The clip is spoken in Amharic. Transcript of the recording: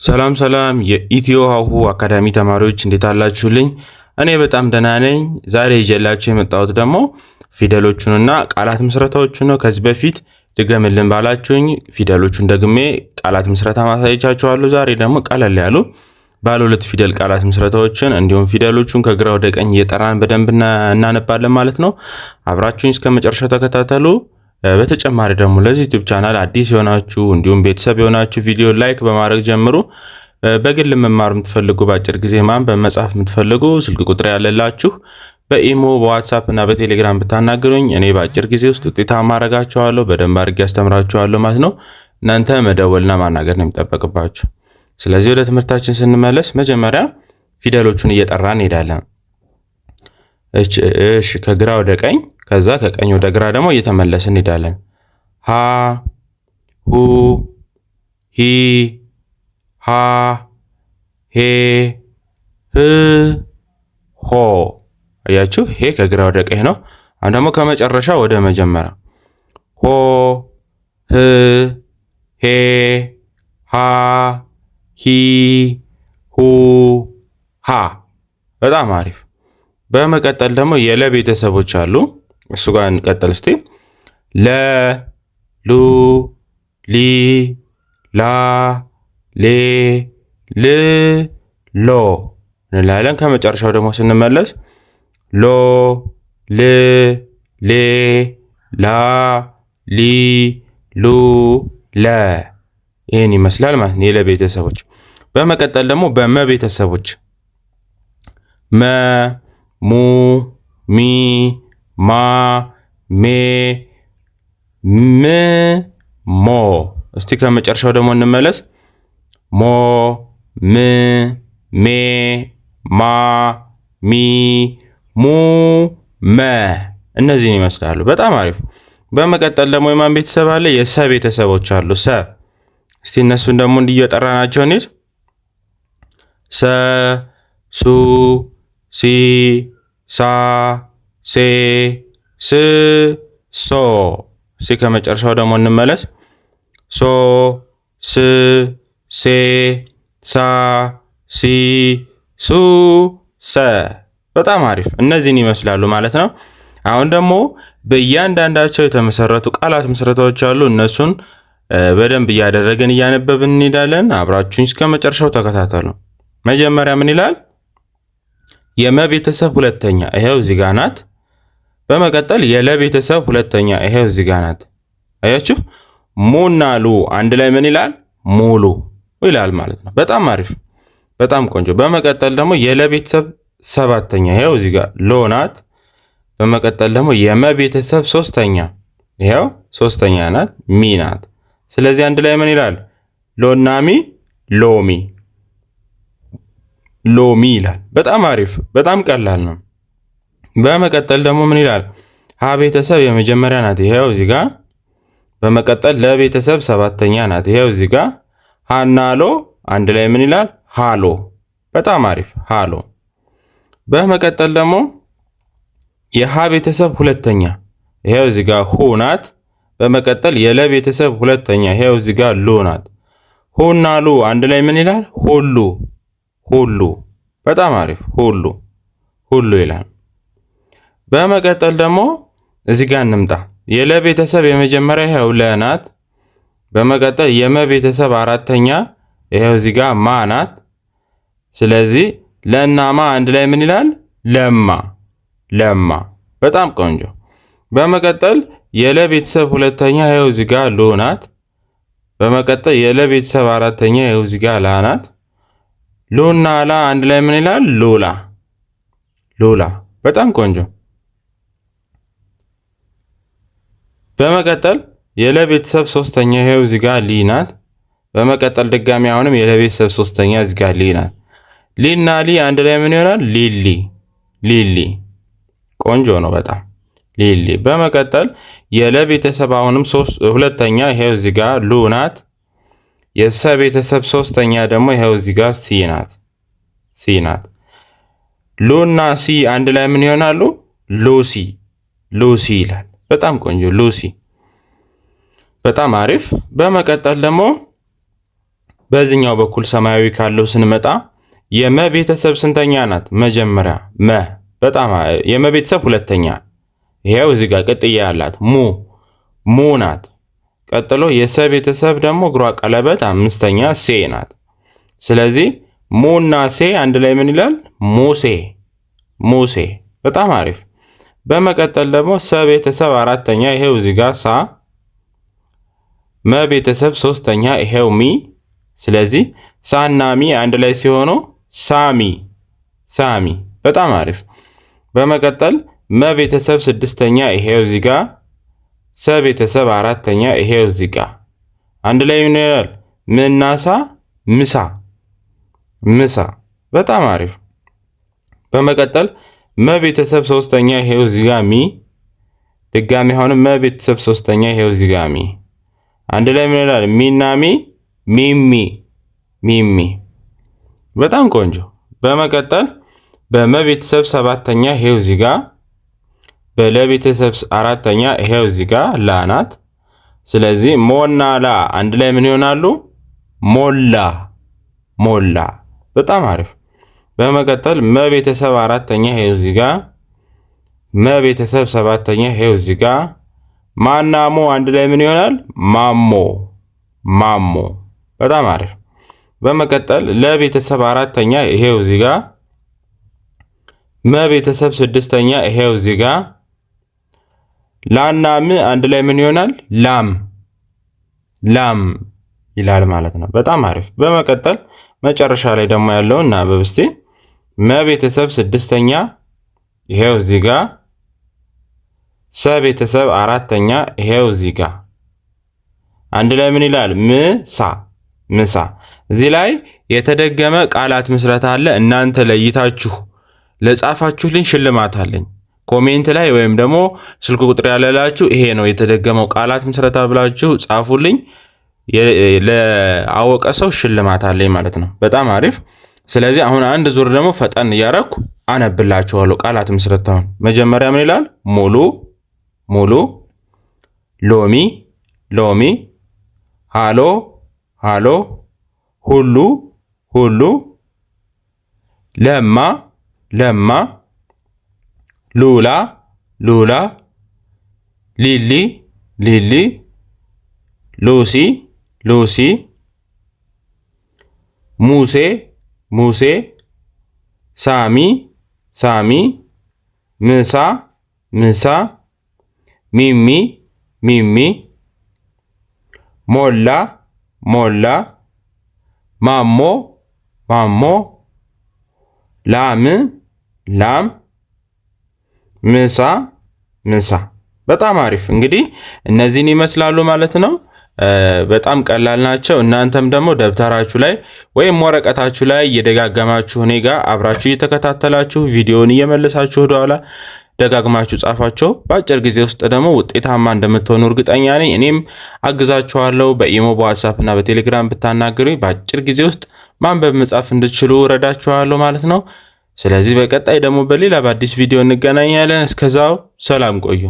ሰላም ሰላም የኢትዮ ሀሁ አካዳሚ ተማሪዎች እንዴት አላችሁልኝ? እኔ በጣም ደህና ነኝ። ዛሬ ይዤላችሁ የመጣሁት ደግሞ ፊደሎቹንና ቃላት ምስረታዎቹን ነው። ከዚህ በፊት ድገምልን ባላችሁኝ ፊደሎቹን ደግሜ ቃላት ምስረታ ማሳየቻችኋለሁ። ዛሬ ደግሞ ቀለል ያሉ ባለ ሁለት ፊደል ቃላት ምስረታዎችን እንዲሁም ፊደሎቹን ከግራ ወደ ቀኝ እየጠራን በደንብ እናነባለን ማለት ነው። አብራችሁኝ እስከ መጨረሻው ተከታተሉ። በተጨማሪ ደግሞ ለዚህ ዩቲዩብ ቻናል አዲስ የሆናችሁ እንዲሁም ቤተሰብ የሆናችሁ ቪዲዮ ላይክ በማድረግ ጀምሩ። በግል መማር የምትፈልጉ በአጭር ጊዜ ማንበብ መጻፍ የምትፈልጉ ስልክ ቁጥር ያለላችሁ በኢሞ በዋትስአፕ እና በቴሌግራም ብታናግሩኝ እኔ በአጭር ጊዜ ውስጥ ውጤታማ አደርጋችኋለሁ፣ በደንብ አድርጌ አስተምራችኋለሁ ማለት ነው። እናንተ መደወልና ማናገር ነው የሚጠበቅባችሁ። ስለዚህ ወደ ትምህርታችን ስንመለስ መጀመሪያ ፊደሎቹን እየጠራን እንሄዳለን። እሺ ከግራ ወደ ቀኝ ከዛ ከቀኝ ወደ ግራ ደግሞ እየተመለስን እንሄዳለን። ሀ ሁ ሂ ሃ ሄ ህ ሆ። አያችሁ፣ ሄ ከግራ ወደ ቀኝ ነው። አሁን ደግሞ ከመጨረሻ ወደ መጀመሪያ ሆ ህ ሄ ሃ ሂ ሁ ሃ። በጣም አሪፍ። በመቀጠል ደግሞ የለ ቤተሰቦች አሉ። እሱ ጋር እንቀጥል እስቲ። ለ ሉ ሊ ላ ሌ ል ሎ እንላለን። ከመጨረሻው ደግሞ ስንመለስ ሎ ል ሌ ላ ሊ ሉ ለ። ይህን ይመስላል ማለት ነው የለ ቤተሰቦች። በመቀጠል ደግሞ በመ ቤተሰቦች መ ሙ ሚ ማ ሜ ም ሞ። እስቲ ከመጨረሻው ደግሞ እንመለስ። ሞ ም ሜ ማ ሚ ሙ መ። እነዚህን ይመስላሉ። በጣም አሪፍ። በመቀጠል ደግሞ የማን ቤተሰብ አለ? የሰ ቤተሰቦች አሉ። ሰ። እስቲ እነሱን ደግሞ እንዲየጠራናቸው እንሂድ። ሰ ሱ ሲ ሳ ሴ ስ ሶ። እስቲ ከመጨረሻው ደግሞ እንመለስ። ሶ ስ ሴ ሳ ሲ ሱ ሰ። በጣም አሪፍ። እነዚህን ይመስላሉ ማለት ነው። አሁን ደግሞ በእያንዳንዳቸው የተመሰረቱ ቃላት ምስረታዎች አሉ። እነሱን በደንብ እያደረግን እያነበብን እንሄዳለን። አብራችሁኝ እስከ መጨረሻው ተከታተሉ። መጀመሪያ ምን ይላል? የመ ቤተሰብ ሁለተኛ ይሄው እዚህ ጋር ናት። በመቀጠል የለ ቤተሰብ ሁለተኛ ይሄው እዚህ ጋር ናት። አያችሁ፣ ሙና ሉ አንድ ላይ ምን ይላል? ሙሉ ይላል ማለት ነው። በጣም አሪፍ፣ በጣም ቆንጆ። በመቀጠል ደግሞ የለ ቤተሰብ ሰባተኛ ይሄው እዚህ ጋር ሎ ናት። በመቀጠል ደግሞ የመ ቤተሰብ ሶስተኛ ይሄው ሶስተኛ ናት፣ ሚ ናት። ስለዚህ አንድ ላይ ምን ይላል? ሎና ሚ ሎሚ ሎሚ ይላል። በጣም አሪፍ፣ በጣም ቀላል ነው። በመቀጠል ደግሞ ምን ይላል? ሀ ቤተሰብ የመጀመሪያ ናት ይሄው እዚህ ጋር። በመቀጠል ለቤተሰብ ሰባተኛ ናት ይሄው እዚህ ጋር። ሃና ሎ አንድ ላይ ምን ይላል? ሃሎ። በጣም አሪፍ፣ ሃሎ። በመቀጠል ደግሞ የሃ ቤተሰብ ሁለተኛ ይሄው እዚህ ጋር ሁ ናት። በመቀጠል የለ ቤተሰብ ሁለተኛ ይሄው እዚህ ጋር ሉ ናት። ሁና ሉ አንድ ላይ ምን ይላል? ሁሉ ሁሉ። በጣም አሪፍ፣ ሁሉ ሁሉ ይላል። በመቀጠል ደግሞ እዚህ ጋር እንምጣ። የለ ቤተሰብ የመጀመሪያ ይሄው ለ ናት። በመቀጠል የመ ቤተሰብ አራተኛ ይሄው እዚህ ጋር ማ ናት። ስለዚህ ለና ማ አንድ ላይ ምን ይላል? ለማ ለማ። በጣም ቆንጆ። በመቀጠል የለ ቤተሰብ ሁለተኛ ይሄው እዚህ ጋር ሉ ናት። በመቀጠል የለ ቤተሰብ አራተኛ ይሄው እዚህ ጋር ላ ናት። ሉና ላ አንድ ላይ ምን ይላል? ሉላ ሉላ። በጣም ቆንጆ። በመቀጠል የለ ቤተሰብ ሶስተኛ ይሄው እዚህ ጋር ሊ ናት። በመቀጠል ድጋሚ አሁንም የለ ቤተሰብ ሶስተኛ እዚህ ጋር ሊ ናት። ሊና ሊ አንድ ላይ ምን ይሆናል? ሊሊ ሊሊ። ቆንጆ ነው በጣም ሊሊ። በመቀጠል የለ ቤተሰብ አሁንም ሁለተኛ ይሄው እዚህ ጋር ሉ ናት። የሰ ቤተሰብ ሶስተኛ ደግሞ ይሄው እዚህ ጋር ሲ ናት ሲ ናት። ሉና ሲ አንድ ላይ ምን ይሆናሉ? ሉሲ ሉሲ ይላል። በጣም ቆንጆ ሉሲ። በጣም አሪፍ። በመቀጠል ደግሞ በዚህኛው በኩል ሰማያዊ ካለው ስንመጣ የመ ቤተሰብ ስንተኛ ናት? መጀመሪያ መ። በጣም የመ ቤተሰብ ሁለተኛ። ይሄው እዚህ ጋር ቅጥያ ያላት ሙ ናት። ቀጥሎ የሰ ቤተሰብ ደግሞ እግሯ ቀለበት አምስተኛ ሴ ናት። ስለዚህ ሙና ሴ አንድ ላይ ምን ይላል? ሙሴ። በጣም አሪፍ። በመቀጠል ደግሞ ሰ ቤተሰብ አራተኛ ይሄው እዚህ ጋር ሳ። መ ቤተሰብ ሶስተኛ ይሄው ሚ። ስለዚህ ሳና ሚ አንድ ላይ ሲሆኑ ሳሚ። በጣም አሪፍ። በመቀጠል መ ቤተሰብ ስድስተኛ ይሄው እዚህ ጋር፣ ሰ ቤተሰብ አራተኛ ይሄው እዚህ ጋር አንድ ላይ ምን ይላል? ምናሳ ምሳ። በጣም አሪፍ። በመቀጠል መ ቤተሰብ ሶስተኛ ይሄው እዚህ ጋር ሚ። ድጋሚ አሁንም መ ቤተሰብ ሶስተኛ ይሄው እዚህ ጋር ሚ አንድ ላይ ምን ይላል? ሚና ሚሚ። በጣም ቆንጆ። በመቀጠል በመ ቤተሰብ ሰባተኛ ይሄው እዚህ ጋር፣ በለ ቤተሰብ አራተኛ ይሄው እዚህ ጋር ላ ናት። ስለዚህ ሞና ላ አንድ ላይ ምን ይሆናሉ? ሞላ። በጣም አሪፍ። በመቀጠል መ ቤተሰብ አራተኛ ይሄው እዚህ ጋር፣ መ ቤተሰብ ሰባተኛ ይሄው እዚህ ጋር ማና ሞ አንድ ላይ ምን ይሆናል? ማሞ። በጣም አሪፍ። በመቀጠል ለ ቤተሰብ አራተኛ ይሄው እዚህ ጋር፣ መ ቤተሰብ ስድስተኛ ይሄው እዚህ ጋር ላና ም አንድ ላይ ምን ይሆናል? ላም ይላል ማለት ነው። በጣም አሪፍ። በመቀጠል መጨረሻ ላይ ደግሞ ያለውን እናንብብ እስቲ። መ ቤተሰብ ስድስተኛ ይሄው እዚህ ጋር፣ ሰ ቤተሰብ አራተኛ ይሄው እዚህ ጋር አንድ ላይ ምን ይላል? ምሳ። እዚህ ላይ የተደገመ ቃላት ምስረታ አለ። እናንተ ለይታችሁ ለጻፋችሁልኝ ሽልማት አለኝ። ኮሜንት ላይ ወይም ደግሞ ስልክ ቁጥር ያለላችሁ ይሄ ነው የተደገመው ቃላት ምስረታ ብላችሁ ጻፉልኝ። ለአወቀ ሰው ሽልማት አለኝ ማለት ነው። በጣም አሪፍ። ስለዚህ አሁን አንድ ዙር ደግሞ ፈጠን እያረኩ አነብላችኋለሁ ቃላት ምስረታውን። መጀመሪያ ምን ይላል? ሙሉ፣ ሎሚ፣ ሃሎ፣ ሁሉ፣ ለማ፣ ሉላ፣ ሊሊ፣ ሉሲ፣ ሙሴ፣ ሳሚ፣ ምሳ፣ ሚሚ፣ ሞላ፣ ማሞ፣ ላም፣ ምሳ። በጣም አሪፍ። እንግዲህ እነዚህን ይመስላሉ ማለት ነው። በጣም ቀላል ናቸው። እናንተም ደግሞ ደብተራችሁ ላይ ወይም ወረቀታችሁ ላይ እየደጋገማችሁ እኔ ጋር አብራችሁ እየተከታተላችሁ ቪዲዮውን እየመለሳችሁ ወደኋላ ደጋግማችሁ ጻፋቸው። በአጭር ጊዜ ውስጥ ደግሞ ውጤታማ እንደምትሆኑ እርግጠኛ ነኝ። እኔም አግዛችኋለሁ። በኢሞ በዋትስአፕ እና በቴሌግራም ብታናገሩኝ በአጭር ጊዜ ውስጥ ማንበብ መጻፍ እንድትችሉ እረዳችኋለሁ ማለት ነው። ስለዚህ በቀጣይ ደግሞ በሌላ በአዲስ ቪዲዮ እንገናኛለን። እስከዛው ሰላም ቆዩ።